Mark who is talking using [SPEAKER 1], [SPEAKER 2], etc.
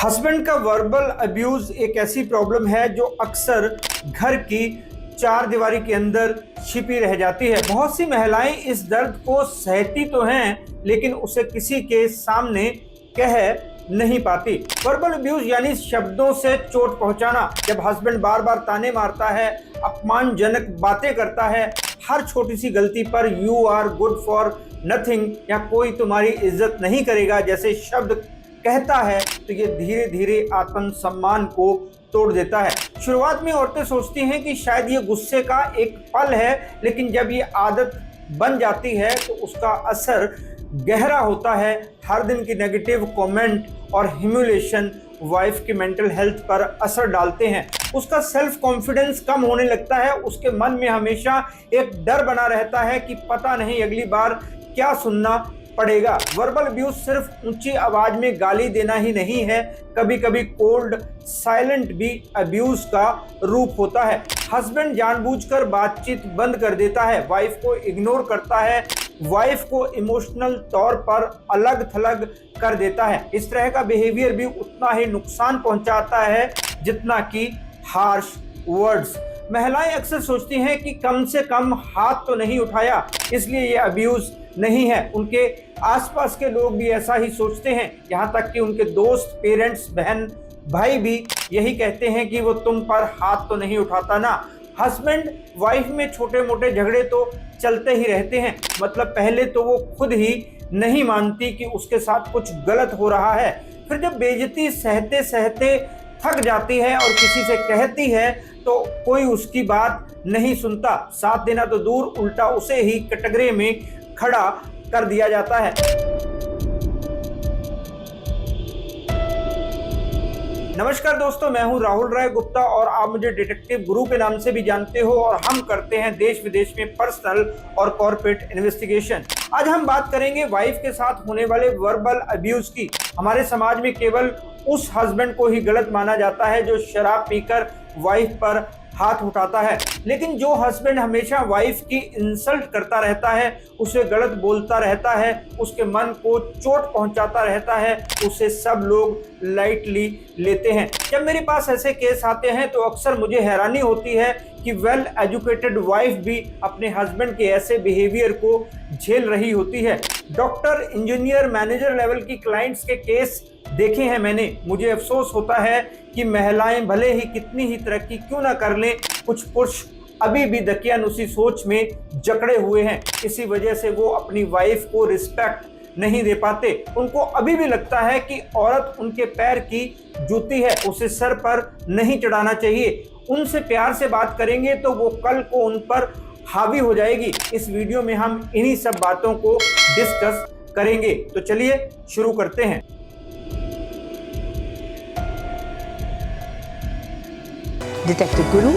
[SPEAKER 1] Husband का verbal abuse एक ऐसी प्रॉब्लम है जो अक्सर घर की चार दीवारी के अंदर छिपी रह जाती है। बहुत सी महिलाएं इस दर्द को सहती तो हैं, लेकिन उसे किसी के सामने कह नहीं पाती। वर्बल अब्यूज यानी शब्दों से चोट पहुंचाना। जब हस्बैंड बार बार ताने मारता है, अपमानजनक बातें करता है, हर छोटी सी गलती पर you are good for nothing या कोई तुम्हारी इज्जत नहीं करेगा जैसे शब्द कहता है, तो ये धीरे धीरे आत्मसम्मान को तोड़ देता है। शुरुआत में औरतें सोचती हैं कि शायद ये गुस्से का एक पल है, लेकिन जब ये आदत बन जाती है तो उसका असर गहरा होता है। हर दिन की नेगेटिव कमेंट और ह्यूमिलिएशन वाइफ की मेंटल हेल्थ पर असर डालते हैं। उसका सेल्फ कॉन्फिडेंस कम होने लगता है। उसके मन में हमेशा एक डर बना रहता है कि पता नहीं अगली बार क्या सुनना पड़ेगा। वर्बल अब्यूज सिर्फ ऊंची आवाज में गाली देना ही नहीं है, कभी कभी कोल्ड साइलेंट भी अब्यूज का रूप होता है। हस्बैंड जानबूझकर बातचीत बंद कर देता है, वाइफ को इग्नोर करता है, वाइफ को इमोशनल तौर पर अलग थलग कर देता है। इस तरह का बिहेवियर भी उतना ही नुकसान पहुंचाता है जितना कि हार्श वर्ड्स। महिलाएं अक्सर सोचती हैं कि कम से कम हाथ तो नहीं उठाया, इसलिए ये अब्यूज नहीं है। उनके आसपास के लोग भी ऐसा ही सोचते हैं, यहाँ तक कि उनके दोस्त, पेरेंट्स, बहन भाई भी यही कहते हैं कि वो तुम पर हाथ तो नहीं उठाता ना। हस्बैंड वाइफ में छोटे मोटे झगड़े तो चलते ही रहते हैं। मतलब पहले तो वो खुद ही नहीं मानती कि उसके साथ कुछ गलत हो रहा है, फिर जब बेइज्जती सहते सहते थक जाती है और किसी से कहती है तो कोई उसकी बात नहीं सुनता। साथ देना तो दूर, उल्टा उसे ही कटघरे में खड़ा कर दिया जाता है। नमस्कार दोस्तों, मैं हूं राहुल राय गुप्ता और आप मुझे डिटेक्टिव गुरु के नाम से भी जानते हो और हम करते हैं देश विदेश में पर्सनल और कॉर्पोरेट इन्वेस्टिगेशन। आज हम बात करेंगे वाइफ के साथ होने वाले वर्बल अब्यूज की। हमारे समाज में केवल उस हस्बैंड को ही गलत माना जाता है जो शराब पीकर वाइफ पर हाथ उठाता है, लेकिन जो हस्बैंड हमेशा वाइफ की इंसल्ट करता रहता है, उसे गलत बोलता रहता है, उसके मन को चोट पहुंचाता रहता है, उसे सब लोग लाइटली लेते हैं। जब मेरे पास ऐसे केस आते हैं तो अक्सर मुझे हैरानी होती है कि वेल एजुकेटेड वाइफ भी अपने हस्बैंड के ऐसे बिहेवियर को झेल रही होती है। डॉक्टर, इंजीनियर, मैनेजर लेवल की क्लाइंट्स के केस देखे हैं मैंने। मुझे अफसोस होता है कि महिलाएं भले ही कितनी ही तरक्की क्यों ना कर लें, कुछ पुरुष अभी भी दकियानुसी सोच में जकड़े हुए हैं। इसी वजह से वो अपनी वाइफ को रिस्पेक्ट नहीं दे पाते। उनको अभी भी लगता है कि औरत उनके पैर की जूती है, उसे सर पर नहीं चढ़ाना चाहिए। उनसे प्यार से बात करेंगे तो वो कल को उन पर हावी हो जाएगी। इस वीडियो में हम इन्हीं सब बातों को डिस्कस करेंगे, तो चलिए शुरू करते हैं।
[SPEAKER 2] डिटेक्टिव गुरु